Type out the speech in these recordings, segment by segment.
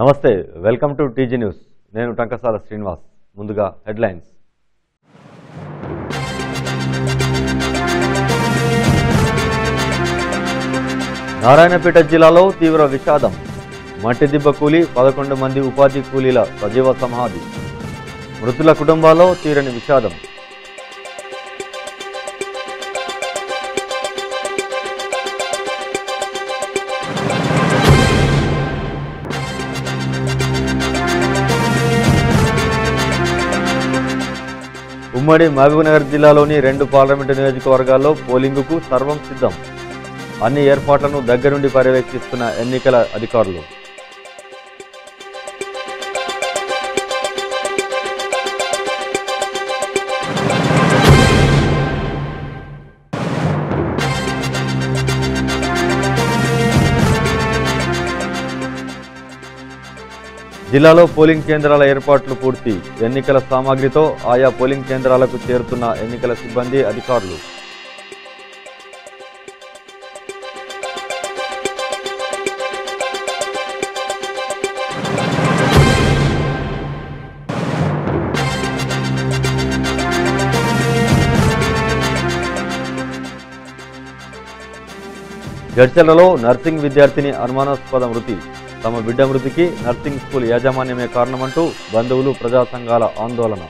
నమస్తే, welcome to TG news. నేను టంకసాల శ్రీనివాస్. ముందుగా హెడ్లైన్స్. నారాయణపేట జిల్లాలో తీవ్ర విషాదం. మట్టి దిబ్బ కూలి 11 మంది ఉపాధి కూలీల సజీవ సమాధి. మృతుల కుటుంబాల్లో తీరని విషాదం. ఉమ్మడి మహబూబ్నగర్ జిల్లాలోని 2 పార్లమెంటు నియోజకవర్గాల్లో పోలింగుకు సర్వం సిద్ధం. అన్ని ఏర్పాట్లను దగ్గరుండి పర్యవేక్షిస్తున్న ఎన్నికల అధికారులు. జిల్లాలో పోలింగ్ కేంద్రాల ఏర్పాట్లు పూర్తి. ఎన్నికల సామాగ్రితో ఆయా పోలింగ్ కేంద్రాలకు చేరుతున్న ఎన్నికల సిబ్బంది, అధికారులు. జడ్చర్లలో నర్సింగ్ విద్యార్థిని అనుమానాస్పద మృతి. తమ బిడ్డ మృతికి నర్సింగ్ స్కూల్ యాజమాన్యమే కారణమంటూ బంధువులు, ప్రజా సంఘాల ఆందోళన.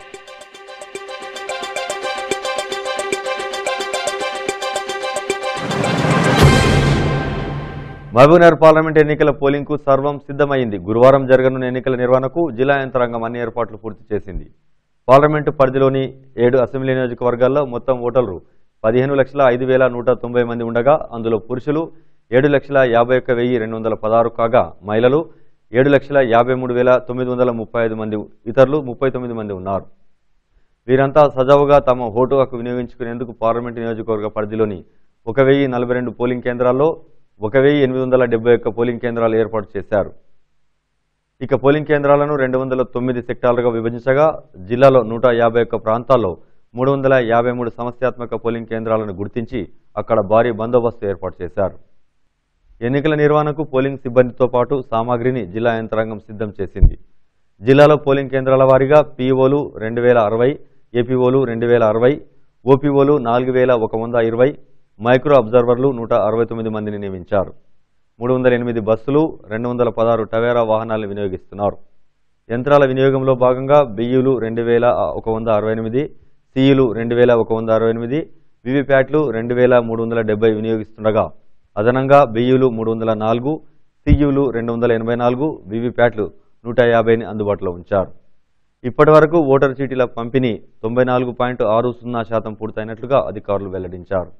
మహబూబ్నగర్ పార్లమెంట్ ఎన్నికల పోలింగ్కు సర్వం సిద్ధమైంది. గురువారం జరగనున్న ఎన్నికల నిర్వహణకు జిల్లా యంత్రాంగం అన్ని ఏర్పాట్లు పూర్తి చేసింది. పార్లమెంటు పరిధిలోని 7 అసెంబ్లీ నియోజకవర్గాల్లో మొత్తం ఓటర్లు 15,05,190 మంది ఉండగా అందులో పురుషులు 7,51,216 కాగా మహిళలు 7,53,935 మంది, ఇతరులు 39 మంది ఉన్నారు. వీరంతా సజావుగా తమ ఓటు హక్కు వినియోగించుకునేందుకు పార్లమెంటు నియోజకవర్గ పరిధిలోని 1,042 పోలింగ్ కేంద్రాల్లో 1,871 పోలింగ్ కేంద్రాలు ఏర్పాటు చేశారు. ఇక పోలింగ్ కేంద్రాలను 209 సెక్టార్లుగా విభజించగా జిల్లాలో 151 ప్రాంతాల్లో 353 సమస్యాత్మక పోలింగ్ కేంద్రాలను గుర్తించి అక్కడ భారీ బందోబస్తు ఏర్పాటు చేశారు. ఎన్నికల నిర్వహణకు పోలింగ్ సిబ్బందితో పాటు సామాగ్రిని జిల్లా యంత్రాంగం సిద్ధం చేసింది. జిల్లాలో పోలింగ్ కేంద్రాల వారీగా పీఓలు 2,060, ఏపీఓలు 2,060, ఓపీఓలు 4,120, మైక్రో అబ్జర్వర్లు 169 మందిని నియమించారు. 308 బస్సులు, 216 టవేరా వాహనాలను వినియోగిస్తున్నారు. యంత్రాల వినియోగంలో భాగంగా బియ్యులు 2,168, సిఈలు 2,168, వివిప్యాట్లు 2,370 వినియోగిస్తుండగా అదనంగా బియ్యులు 304, సిఈలు 284, వివిప్యాట్లు 150ని అందుబాటులో ఉంచారు. ఇప్పటి వరకు ఓటర్ చీటీల పంపిణీ 94.60% పూర్తయినట్లుగా అధికారులు వెల్లడించారు.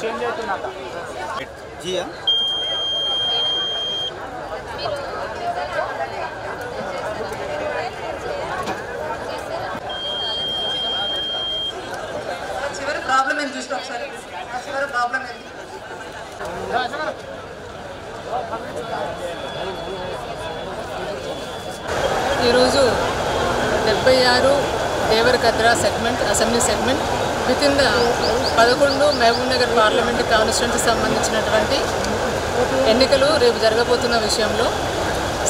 चेंज जी हाँ प्रॉब्लम चूस प्रॉब्लम ఈరోజు 76 Devarakadra segment, assembly segment with in the 11 Mahabubnagar parliament కాన్స్టిట్యున్సీకి సంబంధించినటువంటి ఎన్నికలు రేపు జరగబోతున్న విషయంలో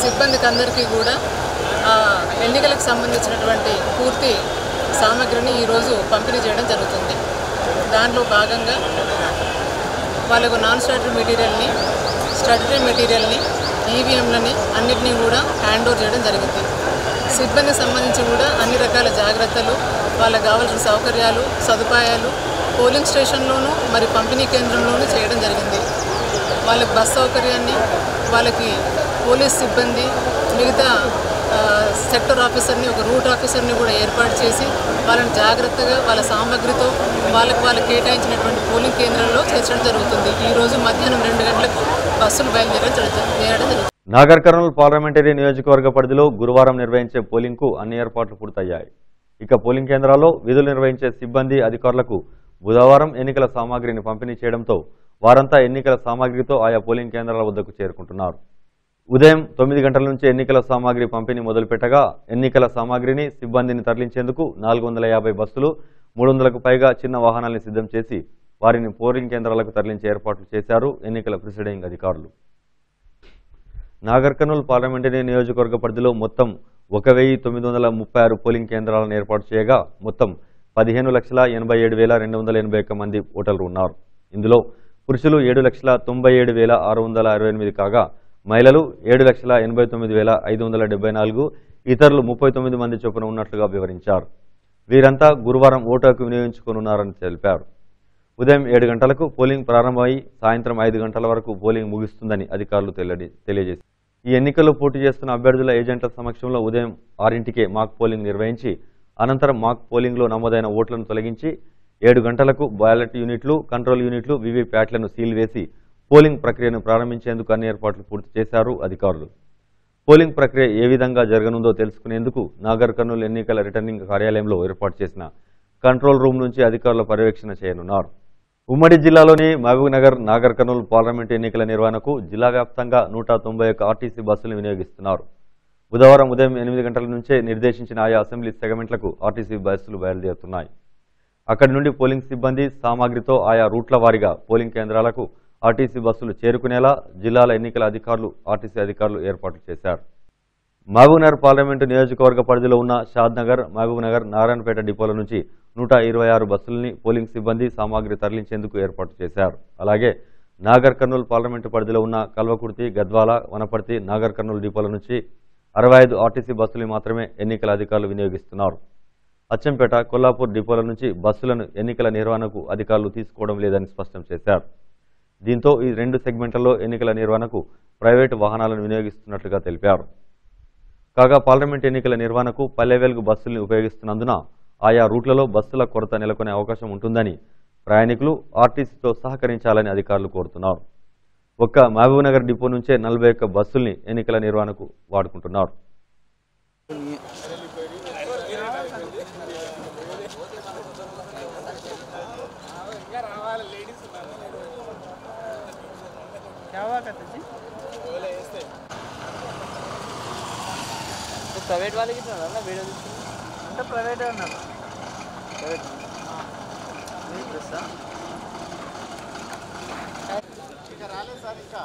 సిబ్బందికి అందరికీ కూడా ఎన్నికలకు సంబంధించినటువంటి పూర్తి సామగ్రిని ఈరోజు పంపిణీ చేయడం జరుగుతుంది. దాంట్లో భాగంగా వాళ్ళకు నాన్ స్టాటరీ మెటీరియల్ని, స్టాటరీ మెటీరియల్ని, ఈవీఎంలని అన్నిటినీ కూడా హ్యాండ్ ఓవర్ చేయడం జరిగింది. సిబ్బందికి సంబంధించి కూడా అన్ని రకాల జాగ్రత్తలు, వాళ్ళకి కావాల్సిన సౌకర్యాలు, సదుపాయాలు పోలింగ్ స్టేషన్లోనూ మరి పంపిణీ కేంద్రంలోనూ చేయడం జరిగింది. వాళ్ళకి బస్ సౌకర్యాన్ని, వాళ్ళకి పోలీస్ సిబ్బంది, మిగతా సెక్టర్ ఆఫీసర్ని, ఒక రూట్ ఆఫీసర్ని కూడా ఏర్పాటు చేసి వాళ్ళని జాగ్రత్తగా వాళ్ళ సామగ్రితో వాళ్ళకి కేటాయించినటువంటి పోలింగ్ కేంద్రాల్లో చేర్చడం జరుగుతుంది. ఈరోజు మధ్యాహ్నం 2 గంటలకు బస్సులు బయలుదేరడం జరుగుతుంది. నాగర్ కర్నూల్ పార్లమెంటరీ నియోజకవర్గ పరిధిలో గురువారం నిర్వహించే పోలింగ్కు అన్ని ఏర్పాట్లు పూర్తయ్యాయి. ఇక పోలింగ్ కేంద్రాల్లో విధులు నిర్వహించే సిబ్బంది అధికారులకు బుధవారం ఎన్నికల సామాగ్రిని పంపిణీ చేయడంతో వారంతా ఎన్నికల సామాగ్రితో ఆయా పోలింగ్ కేంద్రాల వద్దకు చేరుకుంటున్నారు. ఉదయం 9 గంటల నుంచి ఎన్నికల సామాగ్రి పంపిణీ మొదలుపెట్టగా ఎన్నికల సామాగ్రిని సిబ్బందిని తరలించేందుకు 450 బస్సులు 300కు పైగా చిన్న వాహనాల్ని సిద్ధం చేసి వారిని పోలింగ్ కేంద్రాలకు తరలించే ఏర్పాట్లు చేశారు ఎన్నికల ప్రిసైడింగ్ అధికారులు. నాగర్ కర్నూల్ పార్లమెంటరీ నియోజకవర్గ పరిధిలో మొత్తం 1936 పోలింగ్ కేంద్రాలను ఏర్పాటు చేయగా మొత్తం 15,87,281 మంది ఓటర్లు ఉన్నారు. ఇందులో పురుషులు 7,97,668 కాగా మహిళలు 7,89,574, ఇతరులు 39 మంది చొప్పున ఉన్నట్లుగా వివరించారు. వీరంతా గురువారం ఓటు హక్కు వినియోగించుకోనున్నారని తెలిపారు. ఉదయం 7 గంటలకు పోలింగ్ ప్రారంభమై సాయంత్రం 5 గంటల వరకు పోలింగ్ ముగుస్తుందని అధికారులు తెలియజేశారు. ఈ ఎన్నికల్లో పోటీ చేస్తున్న అభ్యర్థుల ఏజెంట్ల సమక్షంలో ఉదయం 6ంటికే మాక్ పోలింగ్ నిర్వహించి అనంతరం మాక్ పోలింగ్లో నమోదైన ఓట్లను తొలగించి 7 గంటలకు బ్యాలెట్ యూనిట్లు, కంట్రోల్ యూనిట్లు, వీవీప్యాట్లను సీల్ వేసి పోలింగ్ ప్రక్రియను ప్రారంభించేందుకు అన్ని ఏర్పాట్లు పూర్తి చేశారు అధికారులు. పోలింగ్ ప్రక్రియ ఏ విధంగా జరగనుందో తెలుసుకునేందుకు నాగర్ కర్నూల్ ఎన్నికల రిటర్నింగ్ కార్యాలయంలో ఏర్పాటు చేసిన కంట్రోల్ రూమ్ నుంచి అధికారుల పర్యవేక్షణ చేయనున్నారు. ఉమ్మడి జిల్లాలోని మహబూబ్నగర్, నాగర్ కర్నూల్ పార్లమెంటు ఎన్నికల నిర్వహణకు జిల్లా వ్యాప్తంగా 191 ఆర్టీసీ బస్సులు వినియోగిస్తున్నారు. బుధవారం ఉదయం 8 గంటల నుంచే నిర్దేశించిన ఆయా అసెంబ్లీ సెగమెంట్లకు ఆర్టీసీ బస్సులు బయలుదేరుతున్నాయి. అక్కడి నుండి పోలింగ్ సిబ్బంది సామాగ్రితో ఆయా రూట్ల వారీగా పోలింగ్ కేంద్రాలకు ఆర్టీసీ బస్సులు చేరుకునేలా జిల్లాల ఎన్నికల అధికారులు, ఆర్టీసీ అధికారులు ఏర్పాట్లు చేశారు. మహబూబ్నగర్ పార్లమెంటు నియోజకవర్గ పరిధిలో ఉన్న షాద్నగర్, మహబూబ్నగర్, నారాయణపేట డిపోల నుంచి 126 బస్సులని పోలింగ్ సిబ్బంది సామాగ్రి తరలించేందుకు ఏర్పాటు చేశారు. అలాగే నాగర్ కర్నూల్ పార్లమెంటు పరిధిలో ఉన్న కల్వకుర్తి, గద్వాల, వనపర్తి, నాగర్ కర్నూల్ డిపోల నుంచి 65 ఆర్టీసీ బస్సులు మాత్రమే ఎన్నికల అధికారులు వినియోగిస్తున్నారు. అచ్చంపేట, కొల్లాపూర్ డిపోల నుంచి బస్సులను ఎన్నికల నిర్వహణకు అధికారులు తీసుకోవడం లేదని స్పష్టం చేశారు. దీంతో ఈ 2 సెగ్మెంట్లలో ఎన్నికల నిర్వహణకు ప్రైవేటు వాహనాలను వినియోగిస్తున్నట్లుగా తెలిపారు. కాగా పార్లమెంట్ ఎన్నికల నిర్వహణకు పల్లె వెలుగు బస్సుల్ని ఉపయోగిస్తున్నందున ఆయా రూట్లలో బస్సుల కొరత నెలకొనే అవకాశం ఉంటుందని ప్రయాణికులు ఆర్టీసీతో సహకరించాలని అధికారులు కోరుతున్నారు. ఒక్క మహబూబ్నగర్ డిపో నుంచే 41 బస్సుల్ని ఎన్నికల నిర్వహణకు వాడుకుంటున్నారు. ప్రైవేట్ వాళ్ళకి ఇట్లా వీడియో అంటే ప్రైవేట్ అన్నారు. ప్రైవేట్ ఇంకా రాలేదు సార్. ఇంకా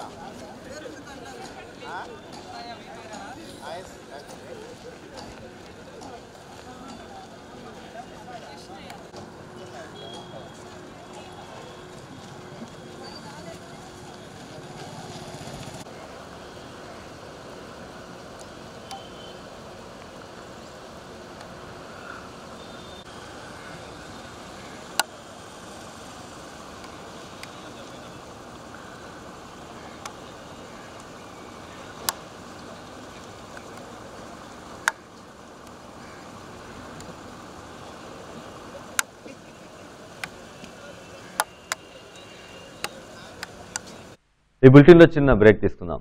ఈ బులెటిన్లో చిన్న బ్రేక్ తీసుకుందాం.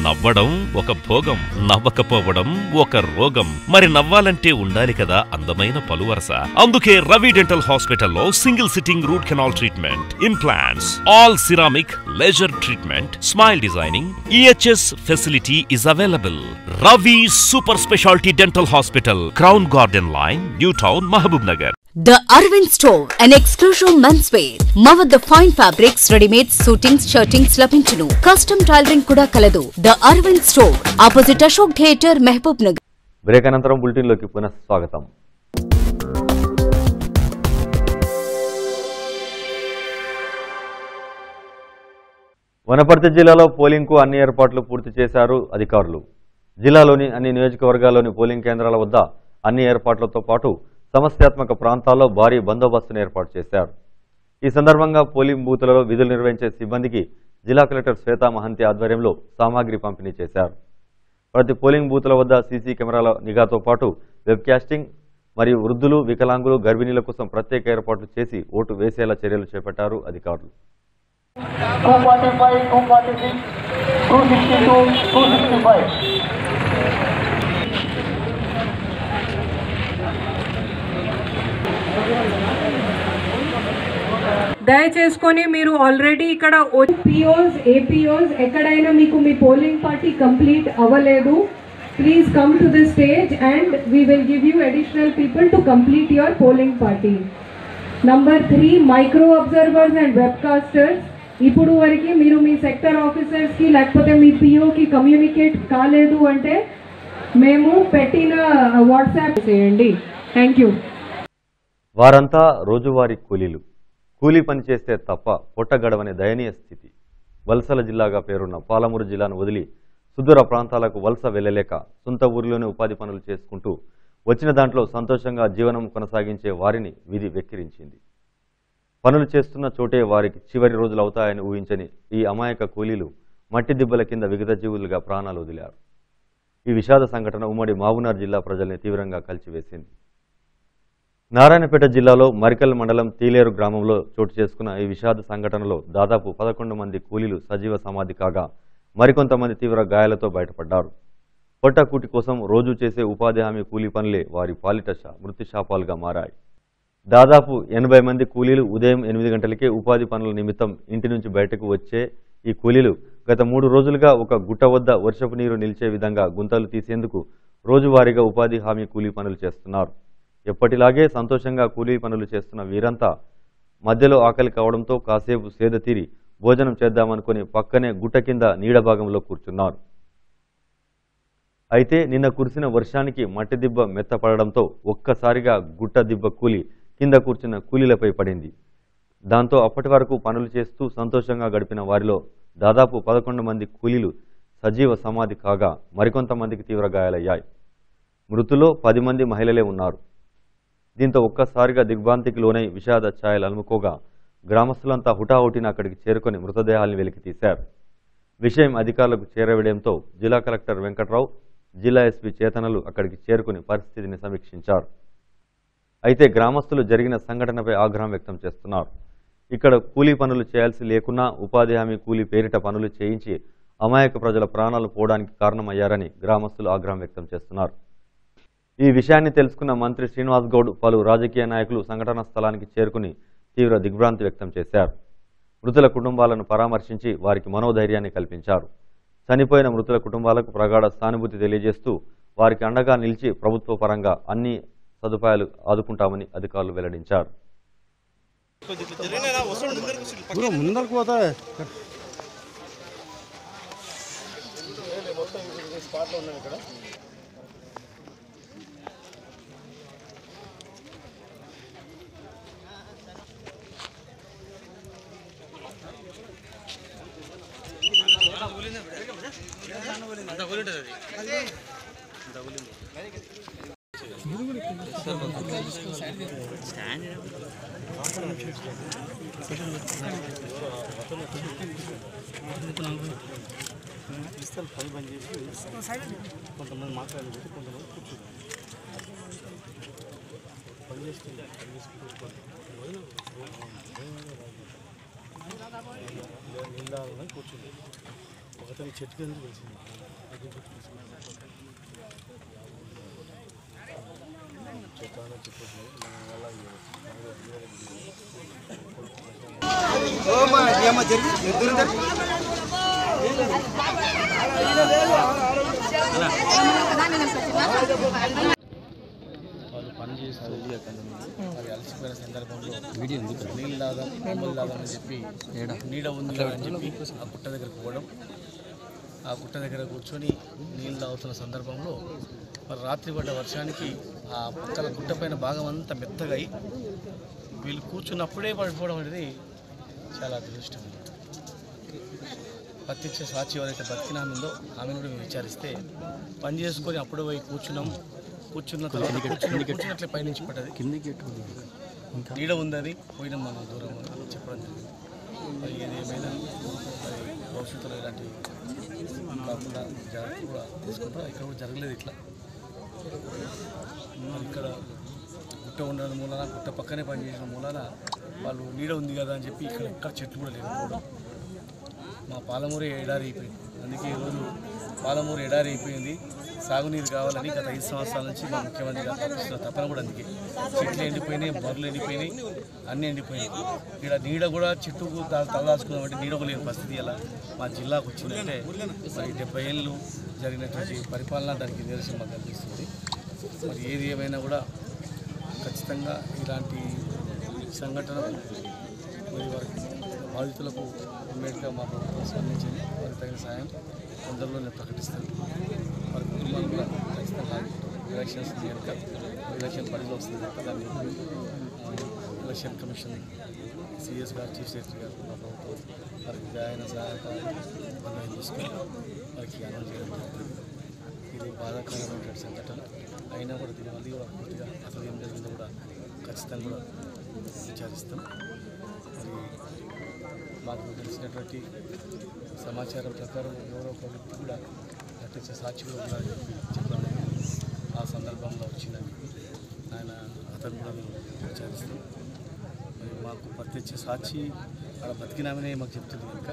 నవ్వడం ఒక భోగం, నవ్వకపోవడం ఒక రోగం. మరి నవ్వాలంటే ఉండాలి కదా అందమైన పలువరస. అందుకే రవి డెంటల్ హాస్పిటల్లో single sitting root canal treatment, implants, all ceramic, laser treatment, smile designing, EHS facility is available. Ravi Super Specialty Dental Hospital, Crown Garden Line, New Town, Mahabubnagar. The Arvind Store, an exclusive menswear. Mavad the fine fabrics, ready-made suitings, shirtings labinchunu. Custom tailoring kuda kaladu. The Arvind Store, opposite Ashok Theatre, Mahabubnagar. Break అనంతరం బులెటిన్లోకి పునః స్వాగతం. వనపర్తి జిల్లాలో పోలింగ్కు అన్ని ఏర్పాట్లు పూర్తి చేశారు అధికారులు. జిల్లాలోని అన్ని నియోజకవర్గాల్లోని పోలింగ్ కేంద్రాల వద్ద అన్ని ఏర్పాట్లతో పాటు సమస్యాత్మక ప్రాంతాల్లో భారీ బందోబస్తును ఏర్పాటు చేశారు. ఈ సందర్భంగా పోలింగ్ బూతులలో విధులు నిర్వహించే సిబ్బందికి జిల్లా కలెక్టర్ శ్వేతా మహంతి ఆధ్వర్యంలో సామాగ్రి పంపిణీ చేశారు. ప్రతి పోలింగ్ బూతుల వద్ద సీసీ కెమెరాల నిఘాతో పాటు వెబ్కాస్టింగ్ మరియు వృద్ధులు, వికలాంగులు, గర్భిణీల కోసం ప్రత్యేక ఏర్పాట్లు చేసి ఓటు వేసేలా చర్యలు చేపట్టారు అధికారులు. 245, 246, 262, 265. దయచేసుకొని మీరు ఆల్రెడీ ఇక్కడ పిఓస్ ఏపీఓస్ ఎక్కడైనా మీకు మీ పోలింగ్ పార్టీ కంప్లీట్ అవ్వలేదు, please come to the stage and we will give you additional people to complete your polling party. Number 3, micro observers and webcasters. ఇప్పుడు వరకు మీరు మీ సెక్టర్ ఆఫీసర్స్కి లేకపోతే మీ పిఓకి కమ్యూనికేట్ కాలేదు అంటే మేము పెట్టిన వాట్సాప్ చేయండి. Thank you. వారంతా రోజువారీ కూలీలు. కూలీ పని చేస్తే తప్ప పొట్ట గడవని దయనీయ స్థితి. వలసల జిల్లాగా పేరున్న పాలమూరు జిల్లాను వదిలి సుదూర ప్రాంతాలకు వలస వెళ్లలేక సొంత ఊరిలోనే ఉపాధి పనులు చేసుకుంటూ వచ్చిన దాంట్లో సంతోషంగా జీవనం కొనసాగించే వారిని విధి వెక్కిరించింది. పనులు చేస్తున్న చోటే వారికి చివరి రోజులు అవుతాయని ఊహించని ఈ అమాయక కూలీలు మట్టి దిబ్బల కింద విగత జీవులుగా ప్రాణాలు వదిలారు. ఈ విషాద సంఘటన ఉమ్మడి మహబూబ్నగర్ జిల్లా ప్రజల్ని తీవ్రంగా కలిచివేసింది. నారాయణపేట జిల్లాలో మరికల్ మండలం తీలేరు గ్రామంలో చోటు చేసుకున్న ఈ విషాద సంఘటనలో దాదాపు 11 మంది కూలీలు సజీవ సమాధి కాగా మరికొంతమంది తీవ్ర గాయాలతో బయటపడ్డారు. పొట్ట కూటి కోసం రోజు చేసే ఉపాధి హామీ కూలీ పనులే వారి పాలిట మృతి శాపాలుగా మారాయి. దాదాపు 80 మంది కూలీలు ఉదయం 8 గంటలకే ఉపాధి పనుల నిమిత్తం ఇంటి నుంచి బయటకు వచ్చే ఈ కూలీలు గత 3 రోజులుగా ఒక గుట్ట వద్ద వర్షపు నీరు నిలిచే విధంగా గుంతలు తీసేందుకు రోజువారీగా ఉపాధి హామీ కూలీ పనులు చేస్తున్నారు. ఎప్పటిలాగే సంతోషంగా కూలీ పనులు చేస్తున్న వీరంతా మధ్యలో ఆకలి కావడంతో కాసేపు సేద తీరి భోజనం చేద్దామనుకుని పక్కనే గుట్ట కింద నీడ భాగంలో కూర్చున్నారు. అయితే నిన్న కురిసిన వర్షానికి మట్టి దిబ్బ మెత్తపడడంతో ఒక్కసారిగా గుట్ట దిబ్బ కూలి కింద కూర్చున్న కూలీలపై పడింది. దాంతో అప్పటి వరకు పనులు చేస్తూ సంతోషంగా గడిపిన వారిలో దాదాపు 11 మంది కూలీలు సజీవ సమాధి కాగా మరికొంతమందికి తీవ్ర గాయాలయ్యాయి. మృతుల్లో 10 మంది మహిళలే ఉన్నారు. దీంతో ఒక్కసారిగా దిగ్భ్రాంతికి లోనై విషాద ఛాయలు అలుముకోగా గ్రామస్తులంతా హుటాహుటిన అక్కడికి చేరుకొని మృతదేహాలను వెలికి తీశారు. విషయం అధికారులకు చేరవేయడంతో జిల్లా కలెక్టర్ వెంకట్రావు, జిల్లా ఎస్పీ చేతనలు అక్కడికి చేరుకుని పరిస్థితిని సమీక్షించారు. అయితే గ్రామస్తులు జరిగిన సంఘటనపై ఆగ్రహం వ్యక్తం చేస్తున్నారు. ఇక్కడ కూలీ పనులు చేయాల్సి లేకున్నా ఉపాధి హామీ కూలీ పేరిట పనులు చేయించి అమాయక ప్రజల ప్రాణాలు పోవడానికి కారణమయ్యారని గ్రామస్తులు ఆగ్రహం వ్యక్తం చేస్తున్నారు. ఈ విషయాన్ని తెలుసుకున్న మంత్రి శ్రీనివాస్ గౌడ్, పలు రాజకీయ నాయకులు సంఘటనా స్థలానికి చేరుకుని తీవ్ర దిగ్భ్రాంతి వ్యక్తం చేశారు. మృతుల కుటుంబాలను పరామర్శించి వారికి మనోధైర్యాన్ని కల్పించారు. చనిపోయిన మృతుల కుటుంబాలకు ప్రగాఢ సానుభూతి తెలియజేస్తూ వారికి అండగా నిలిచి ప్రభుత్వ పరంగా అన్ని సదుపాయాలు ఆదుకుంటామని అధికారులు వెల్లడించారు. కొంతమంది మాట్లాడేది కొంతమంది కూర్చుంటారు పని చేస్తుంది నీళ్ళని కూర్చుంది ఒకతని చెట్టు కింద తెలిసింది వాళ్ళు పని చేస్తూ మరి అలసిపోయిన సందర్భంలో నీళ్ళు లాదాం కొమ్మలు లాదామని చెప్పి నీడ ఉంది అని చెప్పి ఆ గుట్ట దగ్గర పోవడం, ఆ గుట్ట దగ్గర కూర్చొని నీళ్ళు తాగుతున్న సందర్భంలో మరి రాత్రి పడ్డ వర్షానికి ఆ పక్కన గుట్ట పైన భాగం అంతా మెత్తగా అయి వీళ్ళు కూర్చున్నప్పుడే పడిపోవడం అనేది చాలా అదృష్టం. ప్రత్యక్ష సాక్షి ఎవరైతే బతికినామిందో ఆమెను కూడా మేము విచారిస్తే పని చేసుకొని అప్పుడే పోయి కూర్చున్న తర్వాత కూర్చున్నట్లే పైనుంచి పడ్డది, కిందికి నీడ ఉందని పోయినాం మనం దూరం చెప్పడం జరిగింది. మరి ఏదేమైనా మరి భవిష్యత్తులో ఇలాంటివి కాకుండా జాగ్రత్త కూడా తీసుకుంటాం. ఇక్కడ కూడా జరగలేదు ఇట్లా. ఇక్కడ గుట్ట ఉండడం మూలన గుట్ట పక్కనే పనిచేసిన మూలన వాళ్ళు నీడ ఉంది కదా అని చెప్పి ఇక్కడ ఎక్కడ చెట్లు కూడా లేకపోవడం మా పాలమూరు ఎడారి అయిపోయింది. అందుకే ఈరోజు పాలమూరు ఎడారి అయిపోయింది. సాగునీరు కావాలని గత 5 సంవత్సరాల నుంచి మా ముఖ్యమంత్రి గారు తప్పిస్తున్న తపన కూడా అందుకే. చెట్లు ఎండిపోయినాయి, బర్రెలు ఎండిపోయినాయి, అన్నీ ఎండిపోయినాయి. ఇక్కడ నీడ కూడా చెట్టుకు తలదాచుకున్నామంటే నీడ లేని పరిస్థితి ఎలా మా జిల్లాకు వచ్చిందంటే మరి 70 ఏళ్ళు జరిగినటువంటి పరిపాలన దానికి నిదర్శనం మాకు కనిపిస్తుంది. మరి ఏది ఏమైనా కూడా ఖచ్చితంగా ఇలాంటి సంఘటన మరి వారికి బాధితులకు ఇమ్మీడియట్గా మా ప్రభుత్వం స్పందించింది. వారికి తగిన సాయం తొందరలో నేను ప్రకటిస్తాను. వారి కుటుంబాలు కూడా ఖచ్చితంగా ఎలక్షన్స్ కనుక ఎలక్షన్ పరిధిలో వస్తుంది కనుక దాన్ని ఎలక్షన్ కమిషన్ సిఎస్ గారు, చీఫ్ సెక్రటరీ గారు, మా ప్రభుత్వం వారికి ఆయన సహాయత తీసుకొని వారికి అనౌన్స్ చేయడం జరుగుతుంది. ఇది బాధాకరమైనటువంటి సంఘటన అయినా కూడా దీని మళ్ళీ కూడా పూర్తిగా అసలు ఏం జరిగిందో కూడా ఖచ్చితంగా కూడా విచారిస్తాం. మరి మాకు తెలిసినటువంటి సమాచారం ప్రకారం ఎవరో ఒక వ్యక్తి కూడా ప్రత్యక్ష సాక్షి కూడా ఉన్నారని చెప్పడం ఆ సందర్భంలో వచ్చిందని ఆయన అతను కూడా మేము విచారిస్తాం. మరి మాకు ప్రత్యక్ష సాక్షి అక్కడ బతికినామనే మాకు చెప్తుంది కనుక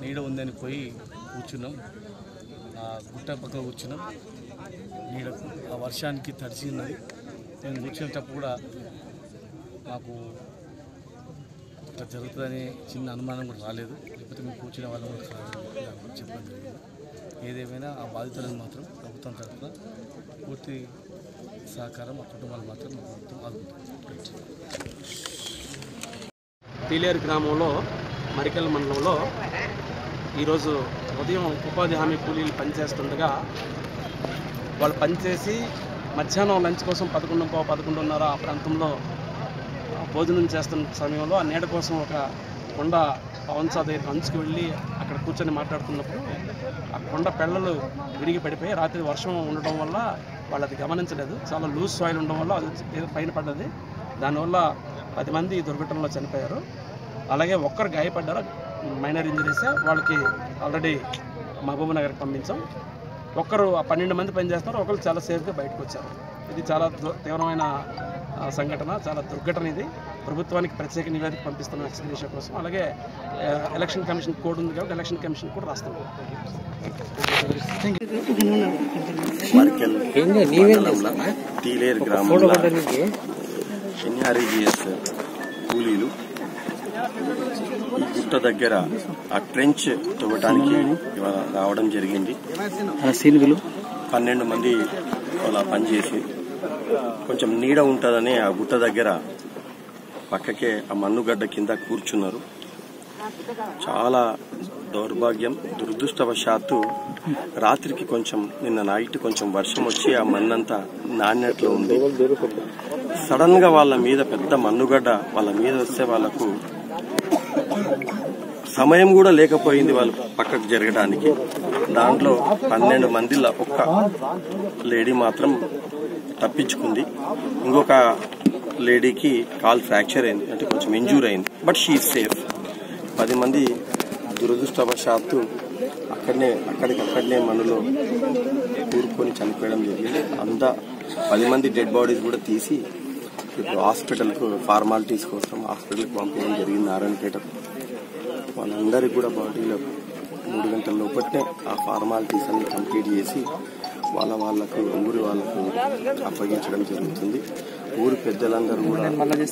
నీడ ఉందని పోయి కూర్చున్నాం. ఆ గుట్ట పక్కన కూర్చున్నాం నీడకు. ఆ వర్షానికి తడిసింది. నేను కూర్చునేటప్పుడు కూడా మాకు ఇట్లా జరుగుతుందని చిన్న అనుమానం కూడా రాలేదు. లేకపోతే మేము కూర్చునే వాళ్ళం కూడా చెప్పడం జరిగింది. ఏదేమైనా ఆ బాధితులను మాత్రం ప్రభుత్వం తరఫున పూర్తి సహకారం ఆ కుటుంబాలు మాత్రం ప్రభుత్వం ఆదుకుంటుంది. తీలేరు గ్రామంలో మరికల్ మండలంలో ఈరోజు ఉదయం ఉపాధి హామీ కూలీలు పనిచేస్తుండగా వాళ్ళు పనిచేసి మధ్యాహ్నం లంచ్ కోసం 11:30 ఆ ప్రాంతంలో భోజనం చేస్తున్న సమయంలో ఆ నీడ కోసం ఒక కొండ పవన్సా దగ్గరికి అంచుకు వెళ్ళి అక్కడ కూర్చొని మాట్లాడుతున్నప్పుడు ఆ కొండ పెళ్ళలు విరిగి పడిపోయి రాత్రి వర్షం ఉండడం వల్ల వాళ్ళు అది గమనించలేదు. చాలా లూజ్ సాయిల్ ఉండడం వల్ల అది పైన పడ్డది. దానివల్ల 10 మంది దుర్ఘటనలో చనిపోయారు. అలాగే ఒక్కరు గాయపడ్డారు, మైనర్ ఇంజరీస్. వాళ్ళకి ఆల్రెడీ మహబూబ్ నగర్కి పంపించాం. ఒక్కరు 12 మంది పనిచేస్తున్నారు, ఒకరు చాలా సేఫ్గా బయటకు వచ్చారు. ఇది చాలా తీవ్రమైన సంఘటన, చాలా దుర్ఘటన. ఇది ప్రభుత్వానికి ప్రత్యేక నివేదిక పంపిస్తున్నాం ఎక్స్గ్రేషన్ కోసం. అలాగే ఎలక్షన్ కమిషన్ కోడ్ ఉంది కాబట్టి ఎలక్షన్ కమిషన్ కూడా రాస్తాం. తీలేరు గ్రామంలో ఎన్ఆర్ఈజిఎస్ కూలీలు ఈ గుట్ట దగ్గర ఆ ట్రెంచ్ తవ్వటానికి ఇవాళ రావడం జరిగింది. 12 మంది అలా పనిచేసి కొంచెం నీడ ఉంటుందని ఆ గుట్ట దగ్గర పక్కకే ఆ మన్నుగడ్డ కింద కూర్చున్నారు. చాలా దౌర్భాగ్యం. దురదృష్టవశాత్తు రాత్రికి నిన్న నైట్ కొంచెం వర్షం వచ్చి ఆ మన్నంతా నాణ్యట్లో ఉంది. సడన్ గా వాళ్ళ మీద పెద్ద మన్నుగడ్డ వాళ్ళ మీద వస్తే వాళ్ళకు సమయం కూడా లేకపోయింది వాళ్ళు పక్కకు జరగడానికి. దాంట్లో 12 మందిలో ఒక్క లేడీ మాత్రం తప్పించుకుంది. ఇంకొక లేడీకి కాల్ ఫ్రాక్చర్ అయింది, అంటే కొంచెం ఇంజూర్ అయింది. But she is safe. 10 మంది దురదృష్టవశాత్తు అక్కడికక్కడనే మనలో కూరుకొని చనిపోవడం జరిగింది. 10 మంది డెడ్ బాడీస్ కూడా తీసి ఇప్పుడు హాస్పిటల్కు ఫార్మాలిటీస్ కోసం హాస్పిటల్కి పంపించడం జరిగింది నారాయణపేట. వాళ్ళందరికీ కూడా బాడీలో 3 గంటల లోపట్నే ఆ ఫార్మాలిటీస్ అన్ని కంప్లీట్ చేసి వాళ్ళకు ఊరి వాళ్ళకు అప్పగించడం జరుగుతుంది. ఊరి పెద్దలందరూ కూడా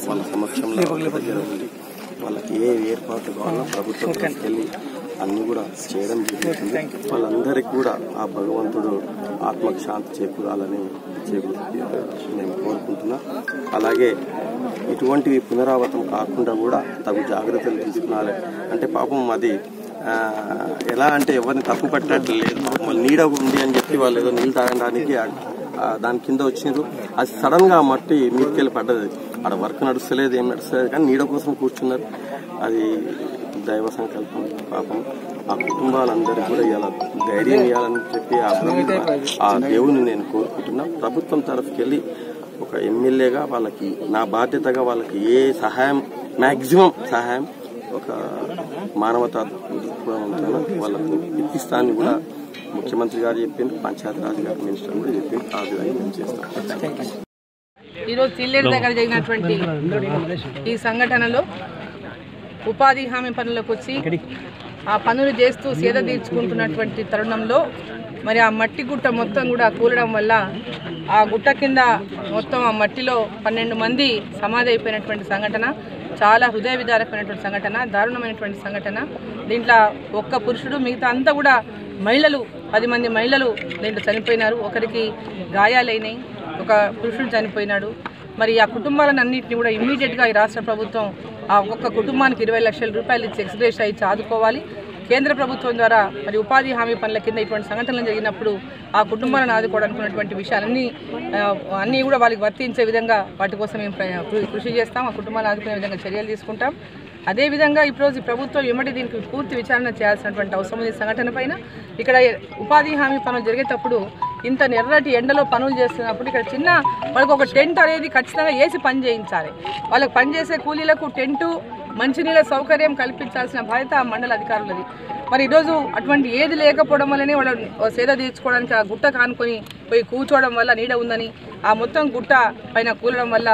వాళ్ళ సమక్షంలో దగ్గర ఉండి వాళ్ళకి ఏ ఏర్పాట్లు కావాలో ప్రభుత్వం తీసుకెళ్లి అన్ని కూడా చేయడం జరుగుతుంది. వాళ్ళందరికీ కూడా ఆ భగవంతుడు ఆత్మకు శాంతి చేకూరాలని నేను కోరుకుంటున్నా. అలాగే ఇటువంటివి పునరావృతం కాకుండా కూడా తగు జాగ్రత్తలు తీసుకున్నాలి. అంటే పాపం అది ఎలా అంటే ఎవరిని తప్పు పట్టేట్టు లేదు. వాళ్ళు నీడ ఉంది అని చెప్పి వాళ్ళు ఏదో నీళ్ళు తాగడానికి దాని కింద వచ్చినారు. అది సడన్ గా మట్టి మీదకెళ్ళి పడ్డది. ఆడ వర్క్ నడుస్తలేదు, ఏం నడుస్తలేదు, కానీ నీడ కోసం కూర్చున్నారు. అది దైవ సంకల్పం. పాపం ఆ కుటుంబాలందరికీ కూడా ఇలా ధైర్యం ఇవ్వాలని చెప్పి ఆ దేవుని నేను కోరుకుంటున్నా. ప్రభుత్వం తరఫుకెళ్ళి ఒక ఎమ్మెల్యేగా వాళ్ళకి నా బాధ్యతగా వాళ్ళకి ఏ సహాయం, మాక్సిమం సహాయం ఒక మానవతా వాళ్ళకు ఇప్పిస్తానని కూడా ముఖ్యమంత్రి గారు చెప్పింది, పంచాయతీరాజ్ గారు మినిస్టర్ కూడా చెప్పింది. ఆ విధంగా మేము చేస్తాం. ఈరోజు తిల్లేరు దగ్గర జరిగినటువంటి ఈ సంఘటనలో ఉపాధి హామీ పనులకు వచ్చి ఆ పనులు చేస్తూ సేద తీర్చుకుంటున్నటువంటి తరుణంలో మరి ఆ మట్టి గుట్ట మొత్తం కూడా కూలడం వల్ల ఆ గుట్ట కింద మొత్తం ఆ మట్టిలో 12 మంది సమాధి అయిపోయినటువంటి సంఘటన చాలా హృదయ విదారకమైనటువంటి సంఘటన, దారుణమైనటువంటి సంఘటన. దీంట్లో ఒక్క పురుషుడు, మిగతా అంతా కూడా మహిళలు, 10 మంది మహిళలు దీంట్లో చనిపోయినారు. ఒకరికి గాయాలైనాయి, ఒక పురుషుడు చనిపోయినాడు. మరి ఆ కుటుంబాలను అన్నింటినీ కూడా ఇమ్మీడియట్గా ఈ రాష్ట్ర ప్రభుత్వం ఆ ఒక్కొక్క కుటుంబానికి 20 లక్షల రూపాయలు ఇచ్చి ఎక్స్గ్రేషియా ఇచ్చి ఆదుకోవాలి. కేంద్ర ప్రభుత్వం ద్వారా మరి ఉపాధి హామీ పనుల కింద ఇటువంటి సంఘటనలు జరిగినప్పుడు ఆ కుటుంబాలను ఆదుకోవడానికి ఉన్నటువంటి విషయాలన్నీ కూడా వాళ్ళకి వర్తించే విధంగా వాటి కోసం మేము కృషి చేస్తాం. ఆ కుటుంబాలను ఆదుకునే విధంగా చర్యలు తీసుకుంటాం. అదేవిధంగా ఈరోజు ప్రభుత్వం ఎమ్మటి దీనికి పూర్తి విచారణ చేయాల్సినటువంటి అవసరం ఉంది. సంఘటన పైన ఇక్కడ ఉపాధి హామీ పనులు జరిగేటప్పుడు ఇంత ఎర్రటి ఎండలో పనులు చేస్తున్నప్పుడు ఇక్కడ చిన్న వాళ్ళకి ఒక టెంట్ అనేది ఖచ్చితంగా వేసి పని చేయించాలి. వాళ్ళకి పనిచేసే కూలీలకు టెంటు, మంచినీళ్ళ సౌకర్యం కల్పించాల్సిన బాధ్యత ఆ మండల అధికారులది. మరి ఈరోజు అటువంటి ఏది లేకపోవడం వల్లనే వాళ్ళు సేద తీర్చుకోవడానికి ఆ గుట్ట కానుకొని పోయి కూర్చోవడం వల్ల నీడ ఉందని ఆ మొత్తం గుట్ట పైన కూలడం వల్ల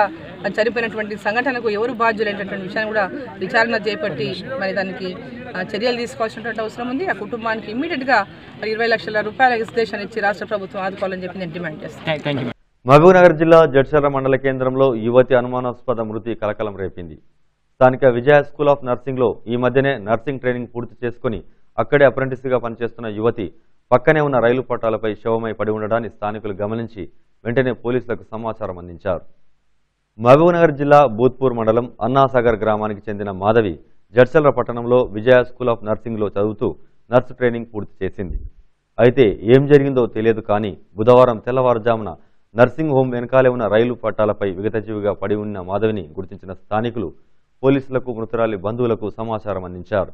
చనిపోయినటువంటి సంఘటనకు ఎవరు బాధ్యులైనటువంటి విషయాన్ని కూడా విచారణ చేపట్టి మరి దానికి చర్యలు తీసుకోవాల్సినటువంటి అవసరం ఉంది. ఆ కుటుంబానికి ఇమ్మీడియట్గా 20 లక్షల రూపాయల ఎక్స్గ్రేషన్ ఇచ్చి రాష్ట్ర ప్రభుత్వం ఆదుకోవాలని చెప్పి నేను డిమాండ్ చేస్తాను. మహబూబ్నగర్ జిల్లా జడ్చర్ల మండల కేంద్రంలో యువతి అనుమానాస్పద మృతి కలకలం రేపింది. స్థానిక విజయ స్కూల్ ఆఫ్ నర్సింగ్లో ఈ మధ్యనే నర్సింగ్ ట్రైనింగ్ పూర్తి చేసుకుని అక్కడే అప్రెంటిస్గా పనిచేస్తున్న యువతి పక్కనే ఉన్న రైలు పట్టాలపై శవమై పడి ఉండడాన్ని స్థానికులు గమనించి వెంటనే పోలీసులకు సమాచారం అందించారు. మహబూబ్నగర్ జిల్లా బూత్పూర్ మండలం అన్నాసాగర్ గ్రామానికి చెందిన మాధవి జడ్చర్ల పట్టణంలో విజయ స్కూల్ ఆఫ్ నర్సింగ్లో చదువుతూ నర్సు ట్రైనింగ్ పూర్తి చేసింది. అయితే ఏం జరిగిందో తెలియదు కానీ బుధవారం తెల్లవారుజామున నర్సింగ్ హోం వెనకాలే ఉన్న రైలు పట్టాలపై విగతజీవిగా పడి ఉన్న మాధవిని గుర్తించిన స్థానికులు పోలీసులకు, మృతురాలి బంధువులకు సమాచారం అందించారు.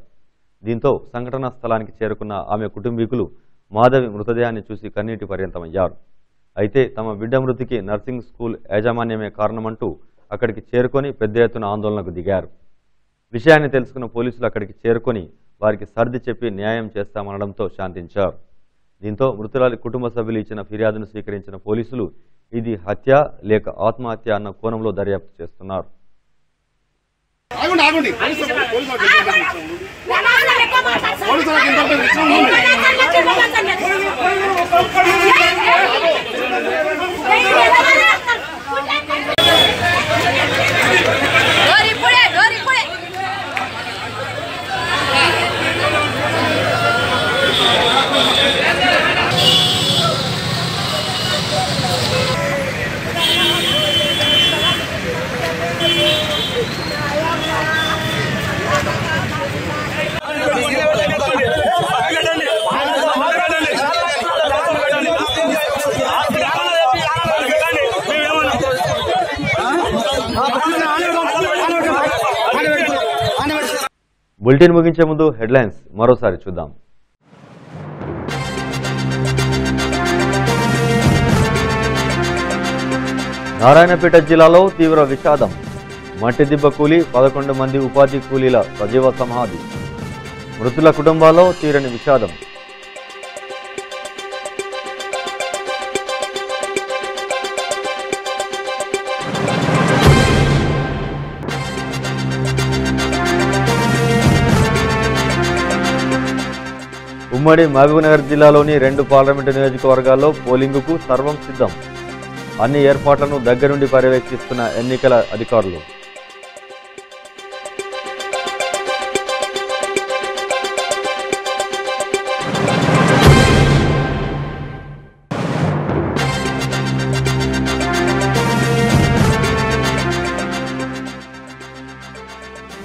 దీంతో సంఘటనా స్థలానికి చేరుకున్న ఆమె కుటుంబీకులు మాధవి మృతదేహాన్ని చూసి కన్నీటి పర్యంతమయ్యారు. అయితే తమ బిడ్డ మృతికి నర్సింగ్ స్కూల్ యాజమాన్యమే కారణమంటూ అక్కడికి చేరుకొని పెద్ద ఎత్తున ఆందోళనకు దిగారు. విషయాన్ని తెలుసుకున్న పోలీసులు అక్కడికి చేరుకొని వారికి సర్ది చెప్పి న్యాయం చేస్తామనడంతో శాంతించారు. దీంతో మృతురాలి కుటుంబ సభ్యులు ఇచ్చిన ఫిర్యాదును స్వీకరించిన పోలీసులు ఇది హత్య లేక ఆత్మహత్య అన్న కోణంలో దర్యాప్తు చేస్తున్నారు. బులెటిన్ ముగించే ముందు హెడ్లైన్స్ మరోసారి చూద్దాం. నారాయణపేట జిల్లాలో తీవ్ర విషాదం. మట్టి దిబ్బ కూలి 11 మంది ఉపాధి కూలీల సజీవ సమాధి. మృతుల కుటుంబాల్లో తీరని విషాదం. ఉమ్మడి మహబూబ్నగర్ జిల్లాలోని 2 పార్లమెంటు నియోజకవర్గాల్లో పోలింగుకు సర్వం సిద్ధం. అన్ని ఏర్పాట్లను దగ్గరుండి పర్యవేక్షిస్తున్న ఎన్నికల అధికారులు.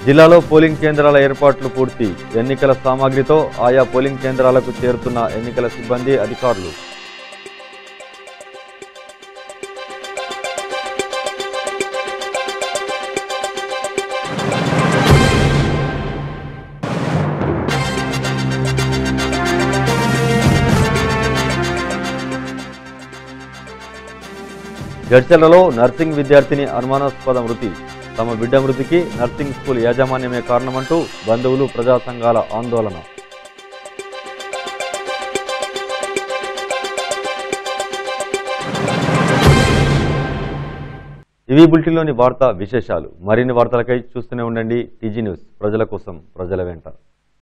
జిల్లాలో పోలింగ్ కేంద్రాల ఏర్పాట్లు పూర్తి. ఎన్నికల సామాగ్రితో ఆయా పోలింగ్ కేంద్రాలకు చేరుతున్న ఎన్నికల సిబ్బంది, అధికారులు. జడ్చర్లలో నర్సింగ్ విద్యార్థిని అనుమానాస్పద మృతి. తమ బిడ్డ మృతికి నర్సింగ్ స్కూల్ యాజమాన్యమే కారణమంటూ బంధువులు, ప్రజా సంఘాల ఆందోళన. ఇవి బులెటిన్లోని వార్తా విశేషాలు. మరిన్ని వార్తలకై చూస్తూనే ఉండండి టీజీ న్యూస్, ప్రజల కోసం ప్రజల వెంట.